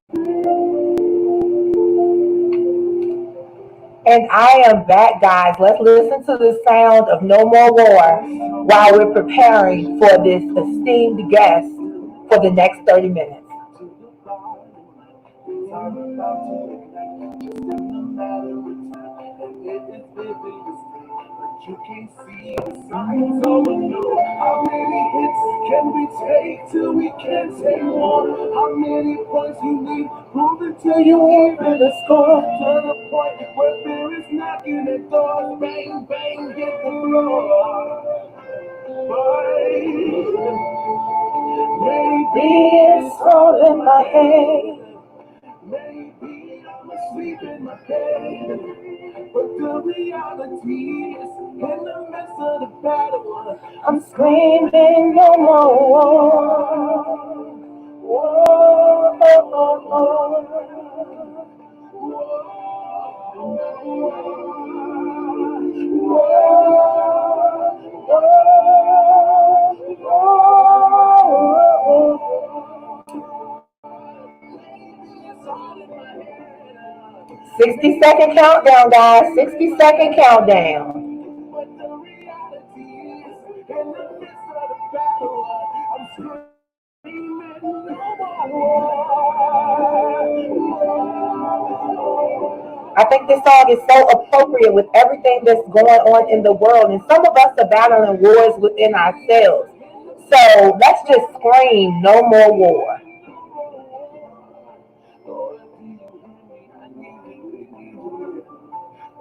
And I am back, guys. Let's listen to the sound of No More War while we're preparing for this esteemed guest for the next 30 minutes. You can't see the signs of a no. How many hits can we take till we can't take more? How many points you need? Prove it till you even a score. To the point where fear is knocking at doors. Bang, bang, hit the floor. But maybe it's all in my head. Maybe I'm asleep in my bed, but the reality is in the midst of the battle, I'm screaming no more war. Whoa, oh, oh, 60-second countdown, guys. 60-second countdown. I think this song is so appropriate with everything that's going on in the world. And some of us are battling wars within ourselves. So let's just scream no more war.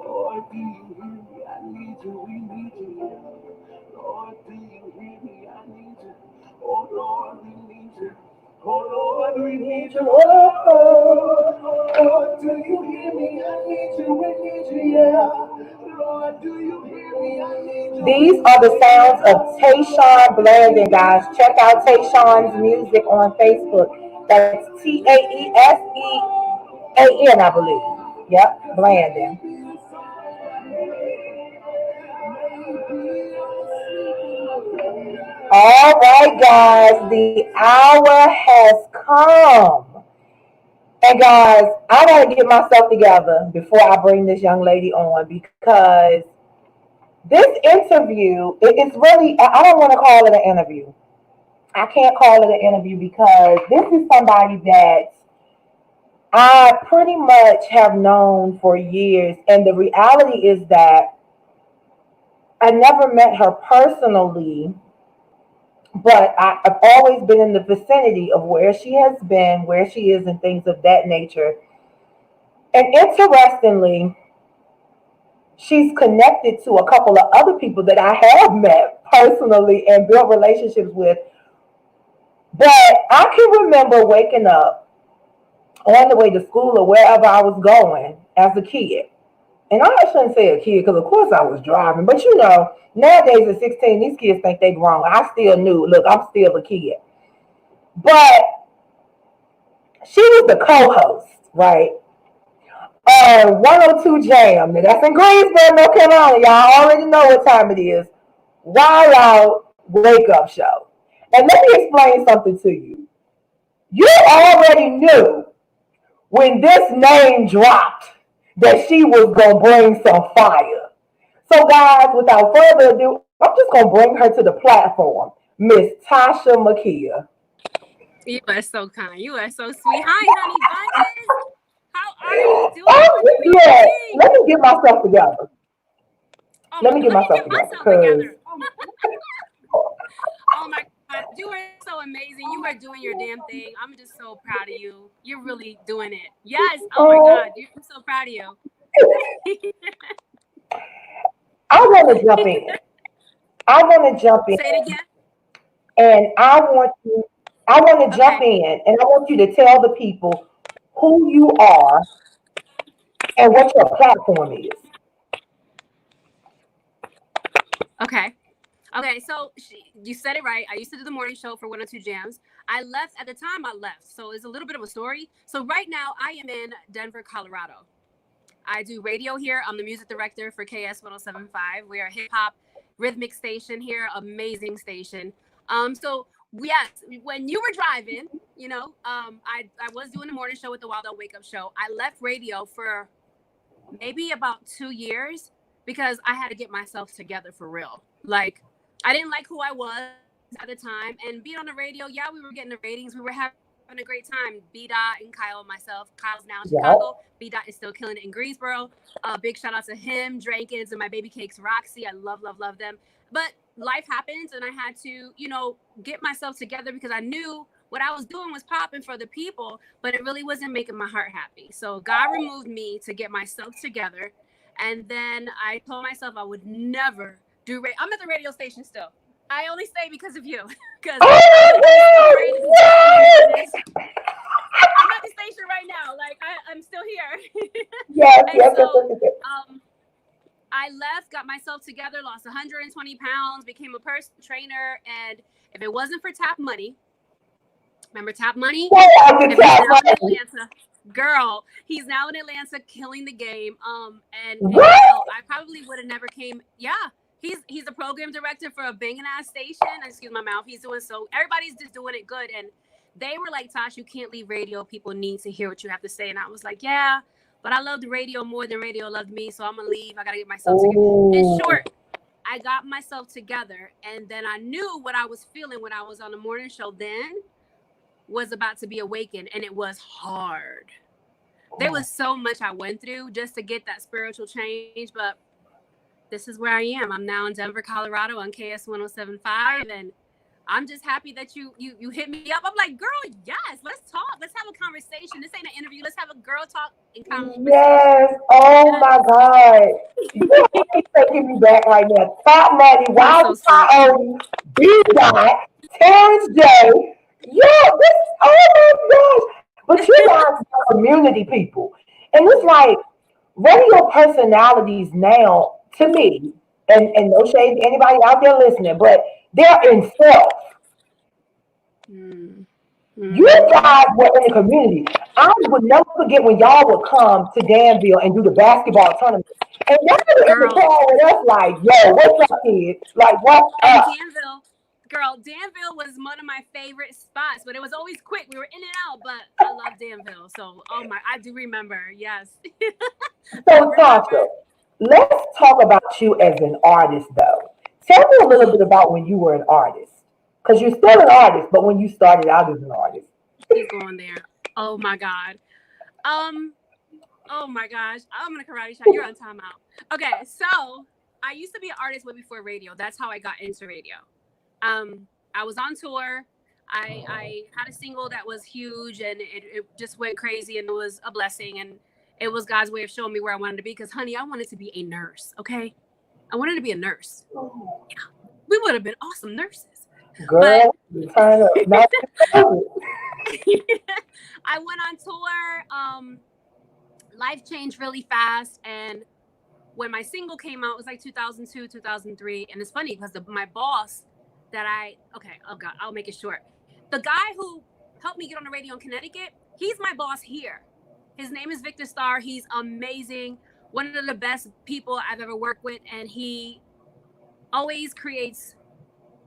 Lord, do you hear me? I need you. We need you. Lord, do you hear me? I need you. Oh Lord, we need you. Oh Lord, we need you. Oh Lord, do you hear me? I need you. We need you. Yeah. Lord, do you hear me? I need you. These are the sounds of Tayshawn Blandon, guys. Check out Tayshawn's music on Facebook. That's Taesean, I believe. Yep, Blandon. All right, guys, the hour has come. And guys, I gotta get myself together before I bring this young lady on because this interview, it's really, I don't want to call it an interview. I can't call it an interview because this is somebody that I pretty much have known for years. And the reality is that I never met her personally, but I've always been in the vicinity of where she has been, where she is, and things of that nature. And interestingly, she's connected to a couple of other people that I have met personally and built relationships with. But I can remember waking up on the way to school or wherever I was going as a kid. And I shouldn't say a kid because, of course, I was driving. But you know, nowadays at 16, these kids think they grown. I still knew, look, I'm still a kid. But she was the co-host, right? 102 Jam. That's in Greensboro, North Carolina. Y'all already know what time it is. Wild Out Wake Up Show. And let me explain something to you. You already knew when this name dropped that she was going to bring some fire. So, guys, without further ado, I'm just going to bring her to the platform. Miss Toshamakia. You are so kind. You are so sweet. Hi, honey bunches. How are you doing? You Oh, are doing your yeah. thing. Let me get myself together. Oh Let my me God. get Let me myself get together myself because together. Oh my God. You are so amazing. You are doing your damn thing. I'm just so proud of you. You're really doing it. Yes. Oh my oh, God. I'm so proud of you. I want to jump in. I want to jump in, Say it again. and I want to jump Okay. in, and I want you to tell the people who you are and what your platform is. Okay. Okay, so you said it right. I used to do the morning show for 102 Jams. I left at the time I left, so it's a little bit of a story. So right now I am in Denver, Colorado. I do radio here. I'm the music director for KS 1075. We are a hip hop rhythmic station here, amazing station. So Yes, when you were driving, I was doing the morning show with the Wild Out Wake Up Show. I left radio for maybe about 2 years because I had to get myself together for real. Like, I didn't like who I was at the time. And being on the radio, yeah, we were getting the ratings. We were having a great time. B-Dot and Kyle and myself. Kyle's now in Yeah. Chicago. B-Dot is still killing it in Greensboro. Big shout out to him, Drankins, and my baby cakes, Roxy. I love, love, love them. But life happens, and I had to, get myself together because I knew what I was doing was popping for the people, but it really wasn't making my heart happy. So God removed me to get myself together. And then I told myself I would never do radio. I'm at the radio station still. I only stay because of you. Because I'm at the station right now. Like, I'm still here. Yes, And yes, yes, so yes, yes. I left, got myself together, lost 120 pounds, became a personal trainer. And if it wasn't for Tap Money, remember Tap Money? Shout out to If he's Tap now in Money. Atlanta, girl, he's now in Atlanta killing the game. And What? I probably would have never came. Yeah, he's the program director for a banging ass station. Excuse my mouth. He's doing so. Everybody's just doing it good. And they were like, Tosh, you can't leave radio. People need to hear what you have to say. And I was like, yeah, but I loved radio more than radio loved me. So I'm gonna leave. I gotta get myself together. In Ooh. short, I got myself together, and then I knew what I was feeling when I was on the morning show. Then was about to be awakened, and it was hard. There was so much I went through just to get that spiritual change, but this is where I am. I'm now in Denver, Colorado on KS 107.5, and I'm just happy that you hit me up. I'm like, girl, yes, let's talk. Let's have a conversation. This ain't an interview. Let's have a girl talk and conversation. Yes. Oh Yes. my God. You're taking me back right now. Top Money, You're Wild so sweet. Coyote, B-Dot, Terrence J. Yeah, this, oh my gosh. But you guys are community people. And it's like radio personalities now, to me, and no shade to anybody out there listening, but they're in self. Mm. You Mhm. guys were in the community. I would never forget when y'all would come to Danville and do the basketball tournament. And y'all were in the Girl. crowd with us like, yo, what's up, kids? Like, what's And up? Danville was one of my favorite spots, but it was always quick. We were in and out, but I love Danville. So, I do remember. Yes. So, Tasha, let's talk about you as an artist, though. Tell me a little bit about when you were an artist. Because you're still an artist, but when you started out as an artist. He's going there. Oh my God. Oh my gosh. I'm gonna karate chop. You're on timeout. Okay, so I used to be an artist way before radio. That's how I got into radio. I was on tour. I had a single that was huge, and it just went crazy, and it was a blessing, and it was God's way of showing me where I wanted to be. Because, honey, I wanted to be a nurse. Okay, I wanted to be a nurse. Yeah, we would have been awesome nurses. Girl, you're trying to not I went on tour. Life changed really fast, and when my single came out, it was like 2002, 2003, and it's funny because my boss oh God, I'll make it short. The guy who helped me get on the radio in Connecticut, he's my boss here. His name is Victor Starr. He's amazing, one of the best people I've ever worked with, and he always creates.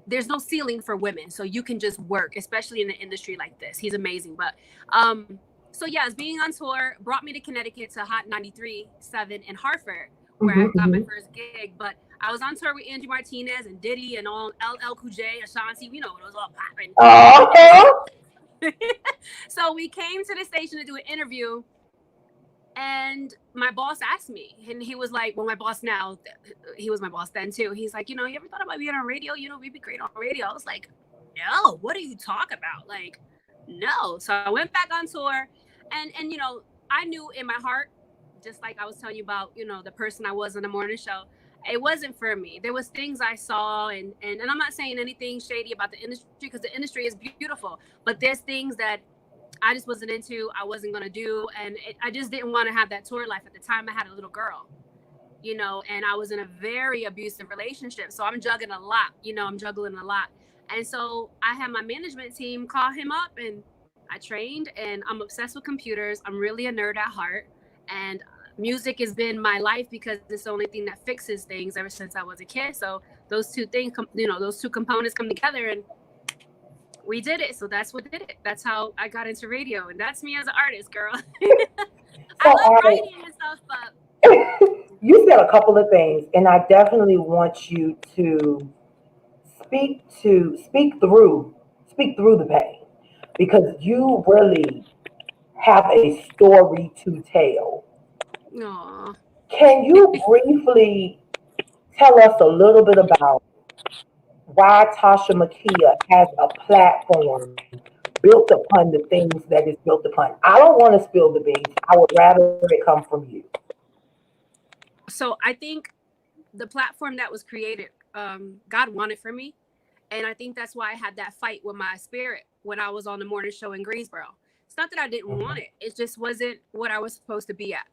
There's no ceiling for women, so you can just work, especially in an industry like this. He's amazing. But so yes, being on tour brought me to Connecticut to Hot 93.7 in Hartford, where I got my first gig. But I was on tour with Angie Martinez and Diddy and all LL Cool J, Ashanti. You know, it was all popping. So we came to the station to do an interview, and my boss asked me, and he was like, well, my boss now, he was my boss then too. He's like, you ever thought about being on radio? We'd be great on radio. I was like, no, what do you talk about? Like, no. So I went back on tour, and I knew in my heart, just like I was telling you about, the person I was on the morning show, it wasn't for me. There was things I saw, and I'm not saying anything shady about the industry, because the industry is beautiful, but there's things that I just wasn't into, I wasn't going to do. And I just didn't want to have that tour life. At the time, I had a little girl, and I was in a very abusive relationship. So I'm juggling a lot, And so I had my management team call him up, and I trained, and I'm obsessed with computers. I'm really a nerd at heart. And music has been my life because it's the only thing that fixes things ever since I was a kid. So those two things, those two components come together, and we did it. So that's what did it. That's how I got into radio, and that's me as an artist, girl. I So love I, writing and stuff, but you said a couple of things, and I definitely want you to speak through the pain because you really have a story to tell. no. Can you briefly tell us a little bit about why Toshamakia has a platform built upon the things that it's built upon? I don't want to spill the beans. I would rather it come from you. So I think the platform that was created, God wanted for me. And I think that's why I had that fight with my spirit when I was on the morning show in Greensboro. It's not that I didn't want it, it just wasn't what I was supposed to be at.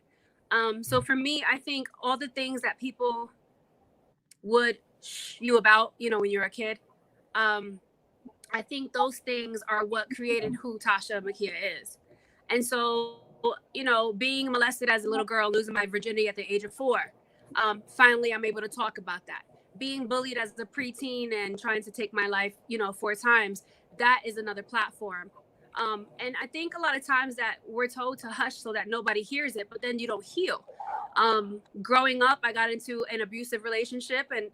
So for me, I think all the things that people would you about, when you're a kid, um, I think those things are what created who Toshamakia is. And so, being molested as a little girl, losing my virginity at the age of 4, finally I'm able to talk about that. Being bullied as a preteen and trying to take my life, 4 times, that is another platform. And I think a lot of times that we're told to hush so that nobody hears it, but then you don't heal. Growing up, I got into an abusive relationship, and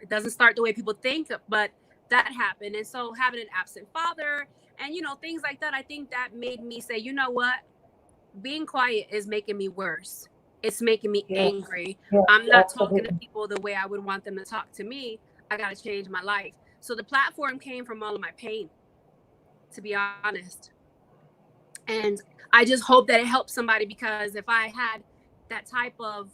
it doesn't start the way people think, but that happened. And so having an absent father and, things like that, I think that made me say, you know what? Being quiet is making me worse. It's making me Yes, angry. yes, I'm not talking to absolutely. people the way I would want them to talk to me. I got to change my life. So the platform came from all of my pain, to be honest. And I just hope that it helps somebody, because if I had that type of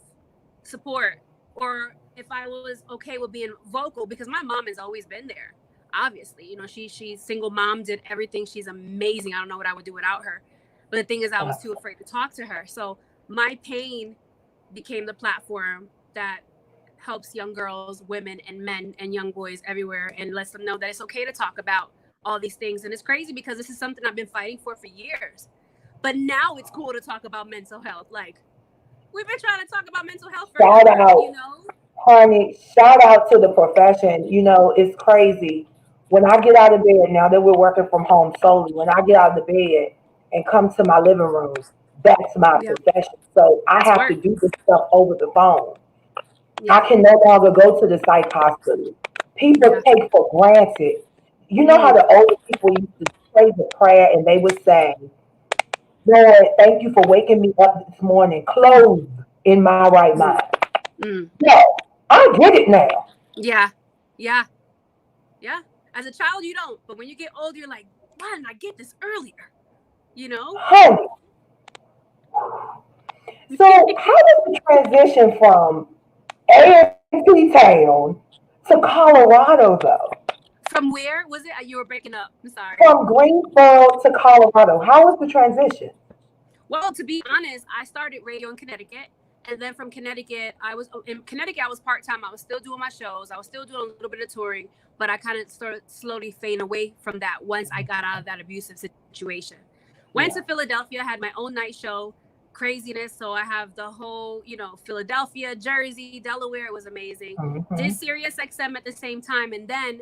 support, or if I was okay with being vocal, because my mom has always been there. Obviously, she's single mom, did everything. She's amazing. I don't know what I would do without her. But the thing is, I was too afraid to talk to her. So my pain became the platform that helps young girls, women, and men and young boys everywhere, and lets them know that it's okay to talk about all these things. And it's crazy because this is something I've been fighting for years. But now it's cool to talk about mental health. Like, we've been trying to talk about mental health Shout forever, out, honey, shout out to the profession. You know, it's crazy. When I get out of bed, now that we're working from home solely, when I get out of the bed and come to my living room, that's my Yeah, profession. So I that's have to work. do this stuff over the phone. I Yeah, can no longer go to the psych hospital. People yeah. take for granted. You know how Mm, the old people used to pray the prayer and they would say, Lord, thank you for waking me up this morning, clothed in my right mm, mind. mm. No, I get it now. Yeah, yeah, yeah. As a child, you don't. But when you get older, you're like, why didn't I get this earlier? You know? Honey, so how does the transition from A&P town to Colorado go? From where was it? You were breaking up. I'm sorry. From Greensboro to Colorado, how was the transition? Well, to be honest, I started radio in Connecticut. And then from Connecticut, in Connecticut, I was part time. I was still doing my shows. I was still doing a little bit of touring, but I kind of started slowly fading away from that once I got out of that abusive situation. Went to Yeah. Philadelphia, had my own night show, craziness. So I have the whole, Philadelphia, Jersey, Delaware. It was amazing. Did Hmm. Sirius XM at the same time. And then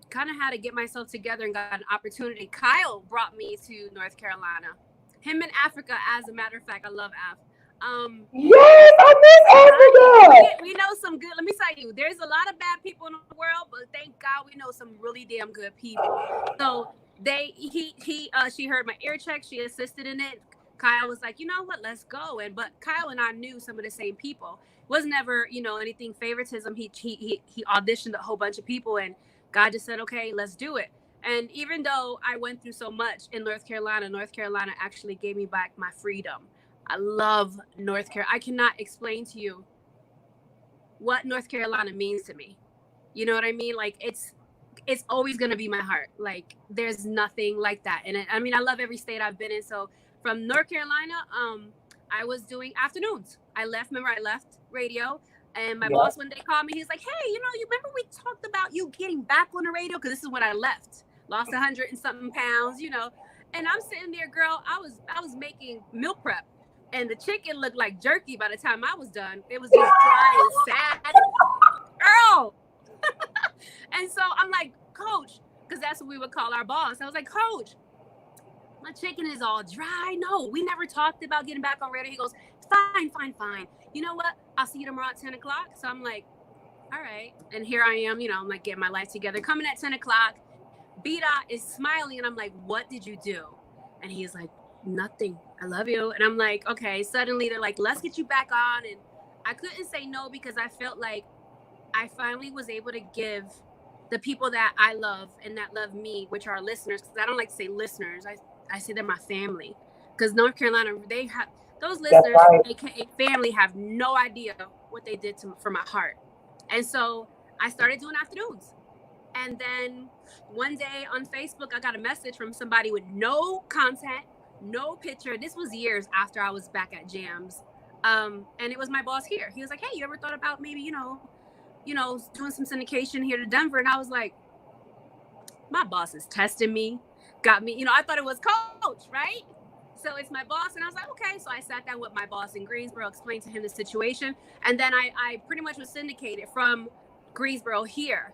kind of had to get myself together and got an opportunity. Kyle brought me to North Carolina. Him in Africa, as a matter of fact. I love Af. Um, Yes, I miss right. Africa. We know some good. Let me tell you, there's a lot of bad people in the world, but thank God we know some really damn good people. So she heard my ear check. She assisted in it. Kyle was like, you know what, let's go. But Kyle and I knew some of the same people. Was never, anything favoritism. He auditioned a whole bunch of people, and God just said, okay, let's do it. And even though I went through so much in North Carolina actually gave me back my freedom. I love North Carolina. I cannot explain to you what North Carolina means to me. You know what I mean? Like, it's always going to be my heart. Like, there's nothing like that. And I mean, I love every state I've been in. So from North Carolina, I was doing afternoons. I left radio, and my Yeah. boss one day called me. He's like, hey, you remember we talked about you getting back on the radio? Because this is when I left. Lost 100 and something pounds. And I'm sitting there, girl, I was making meal prep. And the chicken looked like jerky by the time I was done. It was just dry and sad. Girl, and so I'm like, Coach, because that's what we would call our boss. I was like, Coach, my chicken is all dry. No, we never talked about getting back on radio. He goes, fine. You know what? I'll see you tomorrow at 10 o'clock. So I'm like, all right. And here I am, I'm like getting my life together. Coming at 10 o'clock, B-Dot is smiling. And I'm like, what did you do? And he's like, nothing. I love you. And I'm like, okay. Suddenly they're like, let's get you back on. And I couldn't say no because I felt like I finally was able to give the people that I love and that love me, which are listeners, because I don't like to say listeners. I say they're my family. Because North Carolina, they have those listeners, right. aka family, have no idea what they did for my heart. And so I started doing afternoons. And then one day on Facebook, I got a message from somebody with no content, no picture. This was years after I was back at Jamz. And it was my boss here. He was like, hey, you ever thought about maybe, doing some syndication here to Denver? And I was like, my boss is testing me, got me, I thought it was Coach, right? So it's my boss. And I was like, okay. So I sat down with my boss in Greensboro, explained to him the situation. And then I pretty much was syndicated from Greensboro here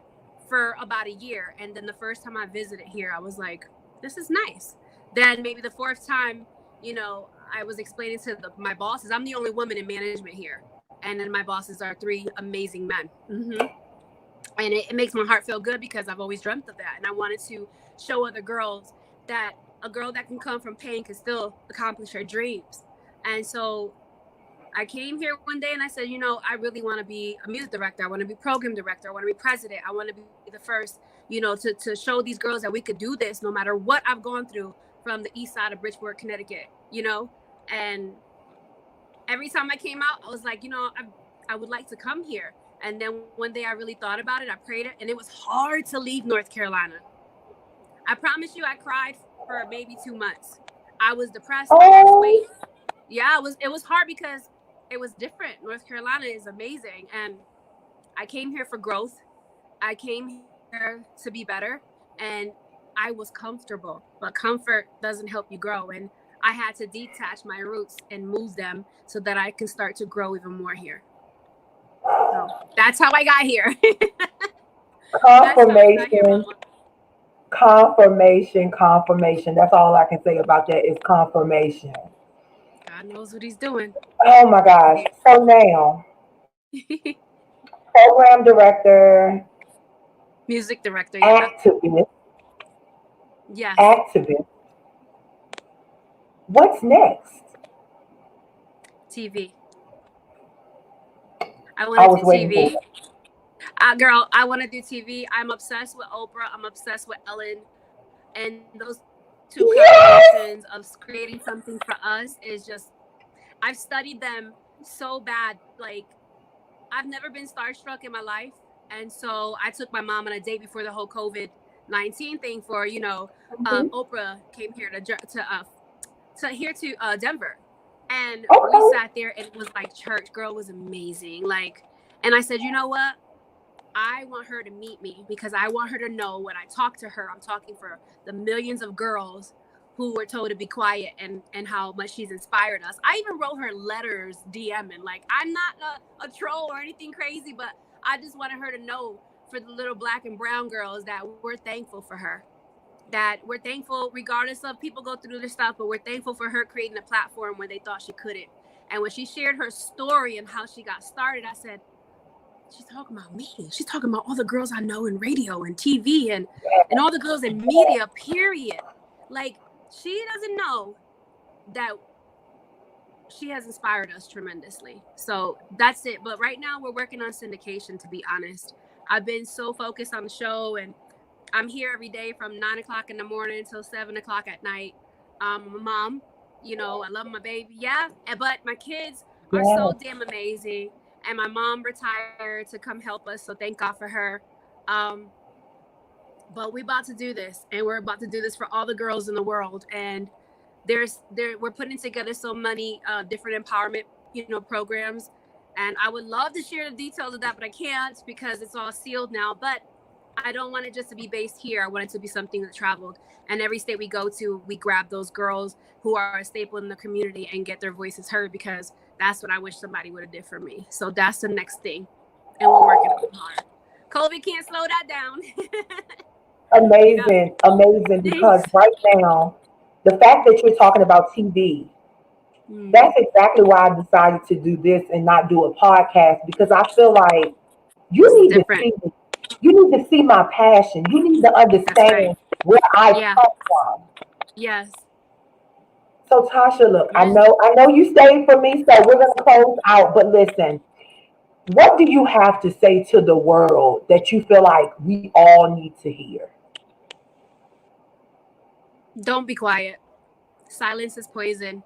for about a year. And then the first time I visited here, I was like, this is nice. Then maybe the fourth time, I was explaining to my bosses, I'm the only woman in management here. And then my bosses are 3 amazing men. Mm-hmm. And it makes my heart feel good because I've always dreamt of that. And I wanted to show other girls that a girl that can come from pain can still accomplish her dreams. And so I came here one day and I said, I really want to be a music director. I want to be program director. I want to be president. I want to be the first, to show these girls that we could do this no matter what I've gone through from the east side of Bridgeport, Connecticut, and every time I came out, I was like, I would like to come here. And then one day I really thought about it. I prayed it, and it was hard to leave North Carolina. I promise you, I cried for maybe 2 months. I was depressed. Yeah, it was hard because it was different. North Carolina is amazing. And I came here for growth. I came here to be better. And I was comfortable, but comfort doesn't help you grow. And I had to detach my roots and move them so that I can start to grow even more here. So that's how I got here. Confirmation. That's all I can say about that is confirmation. God knows what he's doing. Oh my gosh. So now, program director, music director, activist. Yes. Activist. What's next? TV. I want to do TV. Girl, I want to do TV. I'm obsessed with Oprah. I'm obsessed with Ellen. And those 2 combinations of creating something for us is just, I've studied them so bad. Like, I've never been starstruck in my life. And so I took my mom on a date before the whole COVID-19 thing for, Oprah came here to Denver. And we sat there and it was like church. Girl was amazing. And I said, you know what? I want her to meet me because I want her to know when I talk to her, I'm talking for the millions of girls who were told to be quiet and how much she's inspired us. I even wrote her letters DMing. I'm not a troll or anything crazy, but I just wanted her to know for the little black and brown girls that we're thankful for her. That we're thankful regardless of people go through their stuff, but we're thankful for her creating a platform where they thought she couldn't. And when she shared her story and how she got started, I said, she's talking about me. She's talking about all the girls I know in radio and TV and all the girls in media, period. She doesn't know that she has inspired us tremendously. So that's it. But right now we're working on syndication, to be honest. I've been so focused on the show and I'm here every day from 9 o'clock in the morning until 7 o'clock at night. I'm a mom, I love my baby. Yeah. But my kids are so damn amazing. And my mom retired to come help us. So thank God for her. But we're about to do this. And we're about to do this for all the girls in the world. And we're putting together so many different empowerment, programs. And I would love to share the details of that, but I can't because it's all sealed now. But I don't want it just to be based here. I want it to be something that traveled. And every state we go to, we grab those girls who are a staple in the community and get their voices heard because that's what I wish somebody would have did for me. So that's the next thing. And we're working on it hard. COVID can't slow that down. Yeah. Amazing, because Thanks. right now, the fact that you're talking about TV, Mm, that's exactly why I decided to do this and not do a podcast, because I feel like this you is need to different. see you need to see my passion. You need to That's right. understand where I Yeah. come from. Yes. So Tasha, look, Yeah. I know you stayed for me, so we're gonna close out. But listen, what do you have to say to the world that you feel like we all need to hear? Don't be quiet. Silence is poison.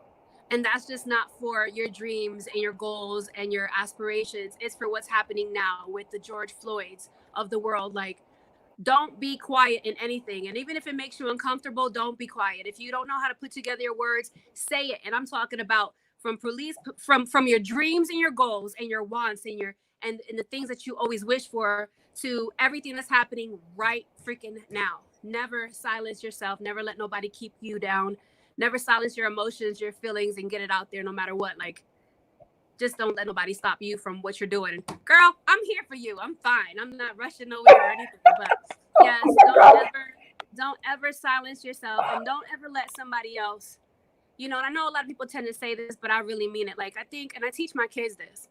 And that's just not for your dreams and your goals and your aspirations. It's for what's happening now with the George Floyds of the world. Like, don't be quiet in anything. And even if it makes you uncomfortable, don't be quiet. If you don't know how to put together your words, say it. And I'm talking about from police, from your dreams and your goals and your wants and your and the things that you always wish for, to everything that's happening right freaking now. Never silence yourself. Never let nobody keep you down. Never silence your emotions, your feelings, and get it out there no matter what. Like, just don't let nobody stop you from what you're doing. Girl, I'm here for you. I'm fine. I'm not rushing nowhere or anything. But Oh yes, my God. don't ever silence yourself, and don't ever let somebody else, and I know a lot of people tend to say this, but I really mean it. Like, I think, and I teach my kids this,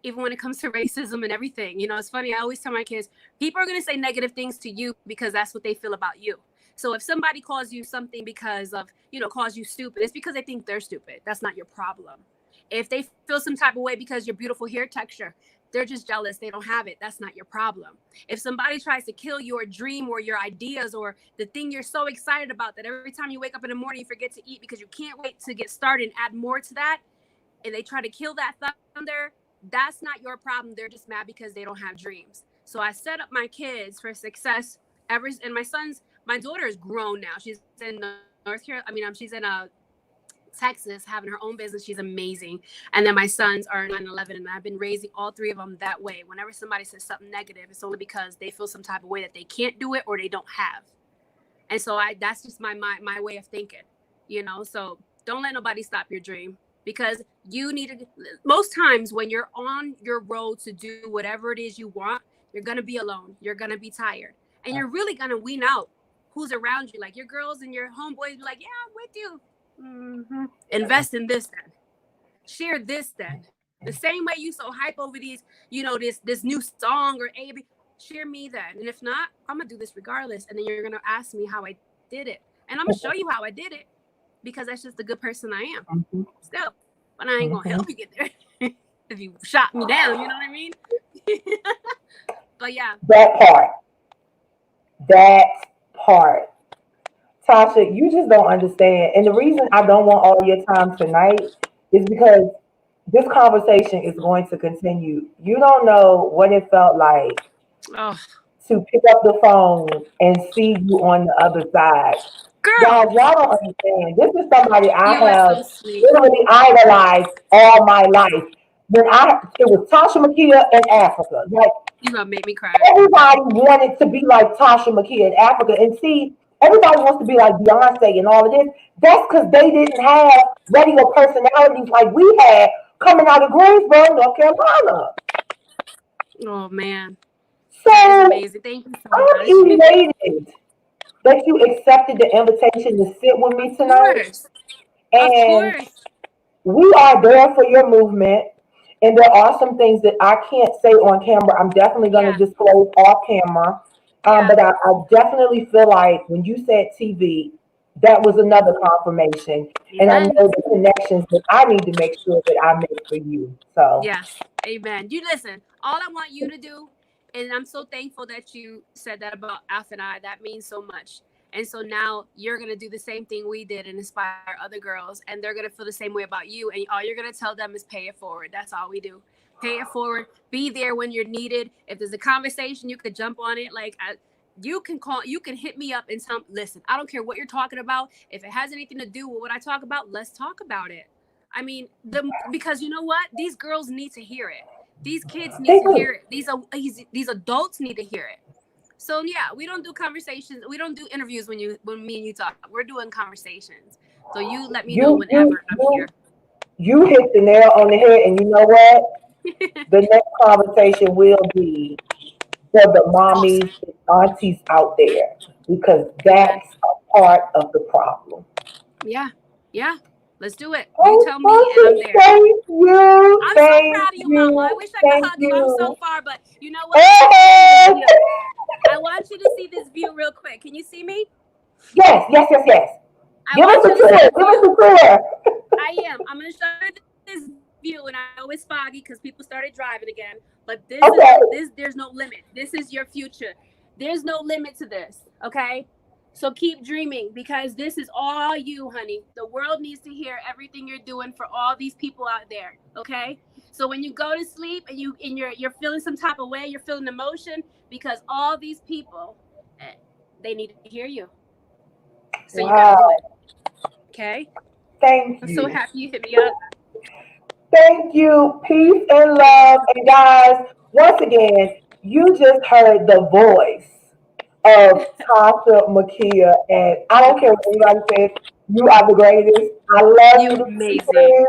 even when it comes to racism and everything. It's funny. I always tell my kids, people are going to say negative things to you because that's what they feel about you. So if somebody calls you something because of, calls you stupid, it's because they think they're stupid. That's not your problem. If they feel some type of way because your beautiful hair texture, they're just jealous. They don't have it. That's not your problem. If somebody tries to kill your dream or your ideas or the thing you're so excited about that every time you wake up in the morning, you forget to eat because you can't wait to get started and add more to that, and they try to kill that thunder, that's not your problem. They're just mad because they don't have dreams. So I set up my kids for success. And my daughter is grown now. She's in North Carolina. She's in Texas, having her own business. She's amazing. And then my sons are 9-11, and I've been raising all three of them that way. Whenever somebody says something negative, it's only because they feel some type of way that they can't do it or they don't have. And so that's just my way of thinking, So don't let nobody stop your dream, because you need to. Most times when you're on your road to do whatever it is you want, you're gonna be alone. You're gonna be tired, and you're really gonna wean out who's around you. Like your girls and your homeboys be like, "Yeah, I'm with you." Invest in this then. Share this then. The same way you so hype over these, this new song or AB, share me then. And if not, I'm gonna do this regardless. And then you're gonna ask me how I did it. And I'm gonna show you how I did it, because that's just the good person I am. Mhm, Still. But I ain't gonna mhm. help you get there if you shot me down, you know what I mean? But yeah. That part. That part. Tasha, you just don't understand. And the reason I don't want all your time tonight is because this conversation is going to continue. You don't know what it felt like Oh, to pick up the phone and see you on the other side. Guys, girl, y'all don't understand. This is somebody I you are have so sweet. literally idolized all my life. It was Toshamakia in Africa. Like, You gonna make me cry. everybody wanted to be like Toshamakia in Africa. And see, everybody wants to be like Beyonce and all of this. That's because they didn't have regular personalities like we had coming out of Greensboro, North Carolina. Oh man. That is So amazing. Thank you so I'm much. elated that you accepted the invitation to sit with Of me tonight. course. Of And course. we are there for your movement. And there are some things that I can't say on camera. I'm definitely going to Yeah. disclose off camera. Yeah. But I definitely feel like when you said TV, that was another confirmation. And I know Amen. the connections that I need to make sure that I make for you. So, Yes. Amen. You listen. All I want you to do, and I'm so thankful that you said that about Alf and I. That means so much. And so now you're gonna do the same thing we did and inspire other girls, and they're gonna feel the same way about you. And all you're gonna tell them is pay it forward. That's all we do. Pay it forward. Be there when you're needed. If there's a conversation, you could jump on it. You can call. You can hit me up and tell. Listen, I don't care what you're talking about. If it has anything to do with what I talk about, let's talk about it. I mean, because you know what? These girls need to hear it. These kids need they to do. hear it. These adults need to hear it. So yeah, we don't do conversations. We don't do interviews when me and you talk. We're doing conversations. So you let me know You, you, whenever I'm you, here. you hit the nail on the head. And you know what? The next conversation will be for the Awesome. mommies and aunties out there, because Amen. that's a part of the problem. Yeah. Yeah. Let's do it. You Oh, tell me, and I'm awesome. there. I'm so proud of you, Mama. I wish I could Thank hug you. I'm so you. far, but you know what? I want you to see this Hey! view. I want you to see this view real quick. Can you see me? Yes, yes, yes, yes. I Give us want a you to tour. see the Give us view. a tour. I am. I'm gonna show you this view, and I know it's foggy because people started driving again. But Okay. there's no limit. This is your future. There's no limit to this. Okay. So keep dreaming because this is all you, honey. The world needs to hear everything you're doing for all these people out there. Okay. So when you go to sleep and you're feeling some type of way, you're feeling emotion because all these people, eh, they need to hear you. So you got to do it. Wow. Okay. Thank I'm so you. happy you hit me up. Thank you. Peace and You're love. welcome. And guys, once again, you just heard the voice of Toshamakia. And I The don't care what voice. anybody says, you are the greatest. I love you You to amazing. pieces.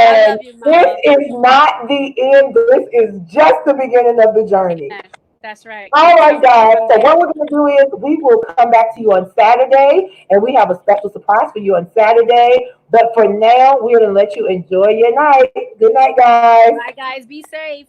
I And love you, this Mama. is not the end. This is just the beginning of the journey. Yes, that's right. All You right, tell me, guys. and I'm So what there. we're going to do is we will come back to you on Saturday, and we have a special surprise for you on Saturday. But for now, we're going to let you enjoy your night. Good night, guys. Bye, guys. Be safe.